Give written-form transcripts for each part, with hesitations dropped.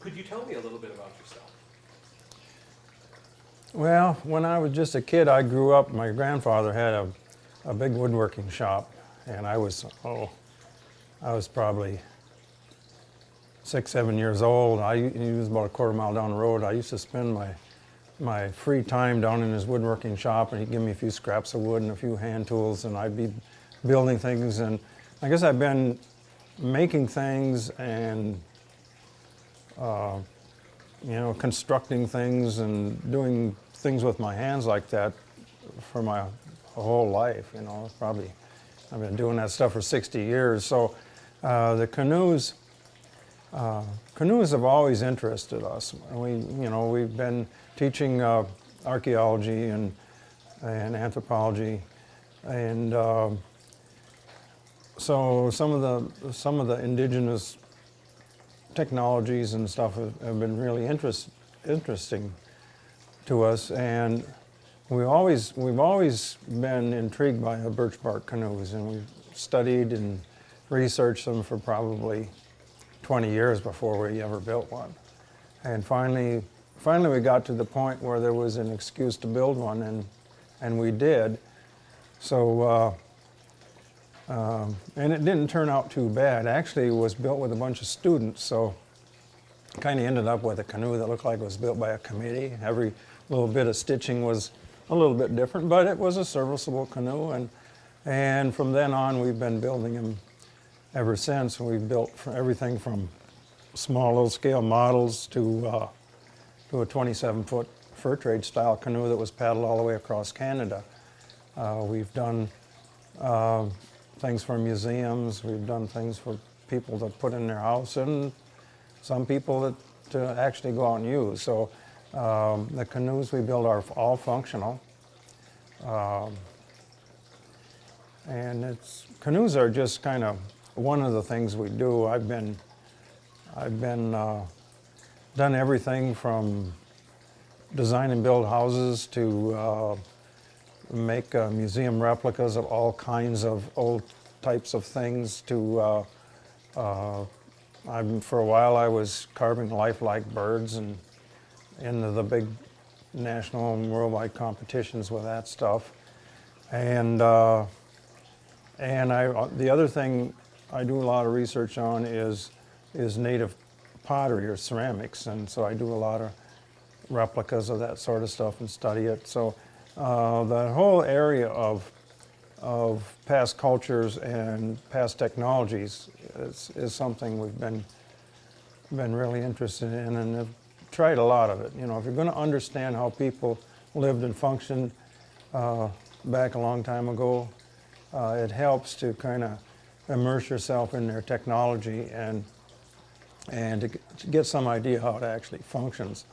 Could you tell me a little bit about yourself? Well, when I was just a kid, I grew up, my grandfather had a big woodworking shop, and I was probably 6, 7 years old. He was about a quarter mile down the road. I used to spend my free time down in his woodworking shop, and he'd give me a few scraps of wood and a few hand tools, and I'd be building things. And I guess I've been making things and constructing things and doing things with my hands like that for my whole life. Probably I've been doing that stuff for 60 years. So the canoes have always interested us. We've been teaching archaeology and anthropology, and so some of the indigenous technologies and stuff have been really interesting to us, and we've always been intrigued by the birchbark canoes, and we've studied and researched them for probably 20 years before we ever built one. And finally we got to the point where there was an excuse to build one, and we did. So and it didn't turn out too bad. Actually, it was built with a bunch of students, so kind of ended up with a canoe that looked like it was built by a committee. Every little bit of stitching was a little bit different, but it was a serviceable canoe, and from then on we've been building them ever since. We've built everything from small little scale models to a 27-foot fur trade style canoe that was paddled all the way across Canada. We've done things for museums. We've done things for people to put in their house, and some people to actually go out and use. So the canoes we build are all functional. And canoes are just kind of one of the things we do. I've been done everything from design and build houses to make museum replicas of all kinds of old types of things to for a while I was carving lifelike birds and into the big national and worldwide competitions with that stuff. And the other thing I do a lot of research on is native pottery or ceramics, and so I do a lot of replicas of that sort of stuff and study it. So the whole area of past cultures and past technologies is something we've been really interested in, and have tried a lot of it. If you're going to understand how people lived and functioned back a long time ago, it helps to kind of immerse yourself in their technology and to get some idea how it actually functions.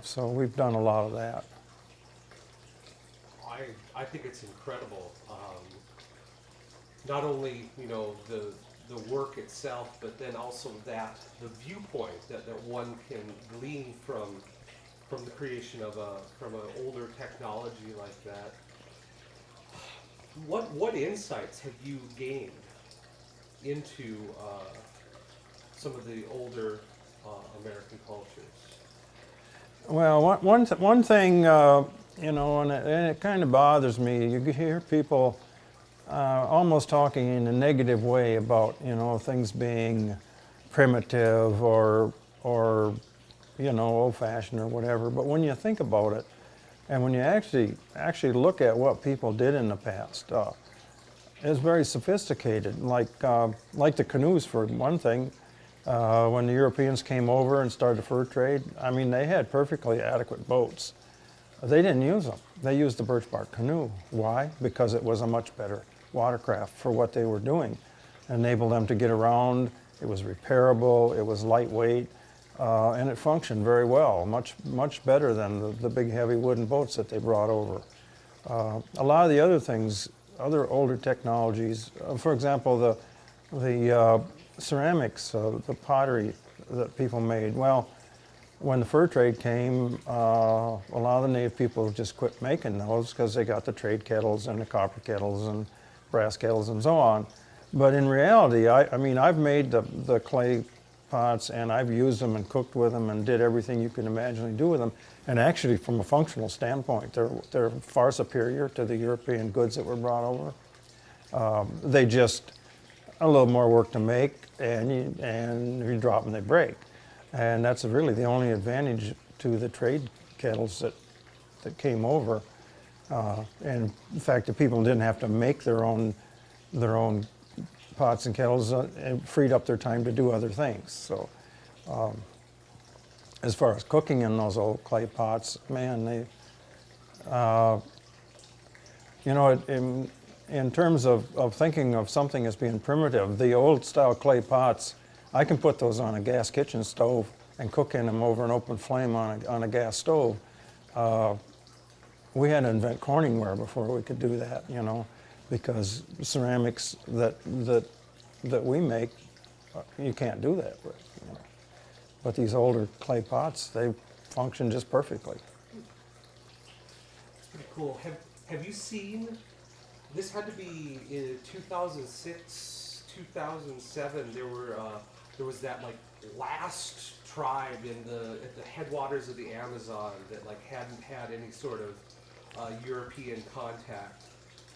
So we've done a lot of that. I think it's incredible. Not only the work itself, but then also the viewpoint that one can glean from the creation of from an older technology like that. What insights have you gained into some of the older American cultures? Well, one thing, and it kind of bothers me. You hear people almost talking in a negative way about, things being primitive or old-fashioned or whatever. But when you think about it, and when you actually look at what people did in the past, it's very sophisticated. Like the canoes, for one thing. When the Europeans came over and started the fur trade, they had perfectly adequate boats. They didn't use them. They used the birchbark canoe. Why? Because it was a much better watercraft for what they were doing. It enabled them to get around. It was repairable. It was lightweight, and it functioned very well. Much better than the big heavy wooden boats that they brought over. A lot of the other things, other older technologies, for example, the ceramics, the pottery that people made. Well, when the fur trade came, a lot of the native people just quit making those because they got the trade kettles and the copper kettles and brass kettles and so on. But in reality, I've made the clay pots, and I've used them and cooked with them and did everything you can imagine do with them. And actually, from a functional standpoint, they're far superior to the European goods that were brought over. They just a little more work to make, and you drop and they break. And that's really the only advantage to the trade kettles that came over. And in fact, the people didn't have to make their own pots and kettles, and freed up their time to do other things. So as far as cooking in those old clay pots, man, they, in terms of thinking of something as being primitive, the old style clay pots, I can put those on a gas kitchen stove and cook in them over an open flame on a gas stove. We had to invent Corningware before we could do that, because ceramics that we make, you can't do that with. But these older clay pots, they function just perfectly. That's pretty cool. Have you seen, this had to be in 2006, 2007, there was that like last tribe at the headwaters of the Amazon that like hadn't had any sort of European contact.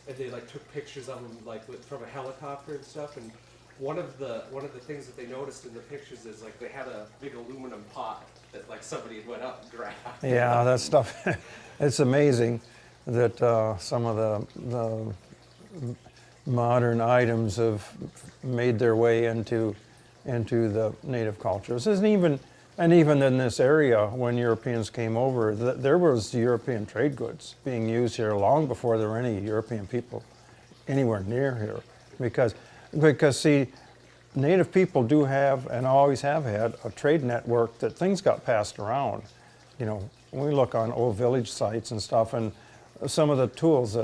And they like took pictures of them like from a helicopter and stuff. And one of the things that they noticed in the pictures is like they had a big aluminum pot that like somebody had went up and grabbed. Yeah, that stuff. It's amazing that some of the modern items have made their way into the native cultures. And even in this area, when Europeans came over, there was European trade goods being used here long before there were any European people anywhere near here. Because see, native people do have, and always have had, a trade network that things got passed around. When we look on old village sites and stuff, and some of the tools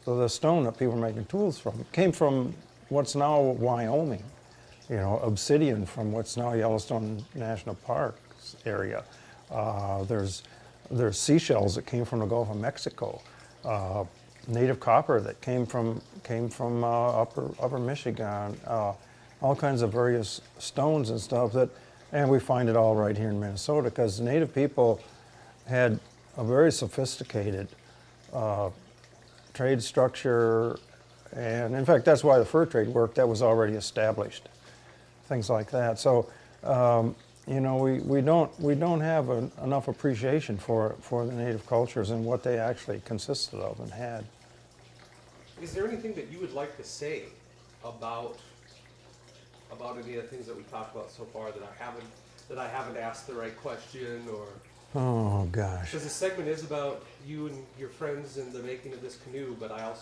the stone that people were making tools from came from what's now Wyoming. Obsidian from what's now Yellowstone National Park area. There's seashells that came from the Gulf of Mexico. Native copper that came from upper Michigan. All kinds of various stones and stuff and we find it all right here in Minnesota because native people had a very sophisticated trade structure, and in fact that's why the fur trade worked. That was already established. Things like that. So, we don't have enough appreciation for the native cultures and what they actually consisted of and had. Is there anything that you would like to say about any of the things that we talked about so far that I haven't asked the right question or? Oh gosh. Because the segment is about you and your friends and the making of this canoe, but I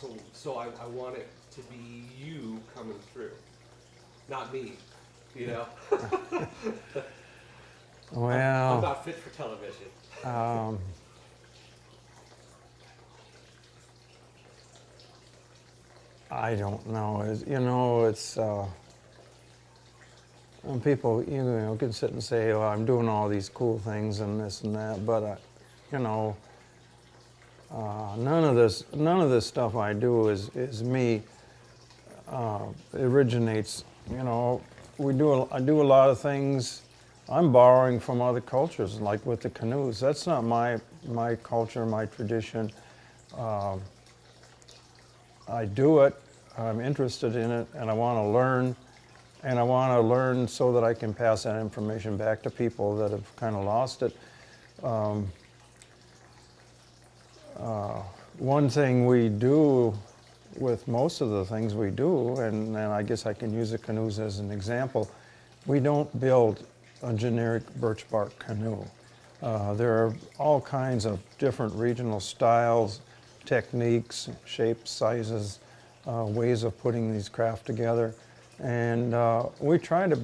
want it to be you coming through, not me. Well, I'm not fit for television. I don't know. It's and people can sit and say, "Oh, I'm doing all these cool things and this and that," but none of this stuff I do is me. It originates. I do a lot of things. I'm borrowing from other cultures, like with the canoes. That's not my culture, my tradition. I do it. I'm interested in it, and I want to learn. And I want to learn so that I can pass that information back to people that have kind of lost it. One thing we do with most of the things we do, and I guess I can use the canoes as an example, we don't build a generic birchbark canoe. There are all kinds of different regional styles, techniques, shapes, sizes, ways of putting these craft together. And we try to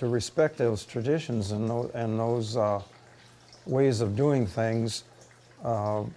respect those traditions and those ways of doing things. And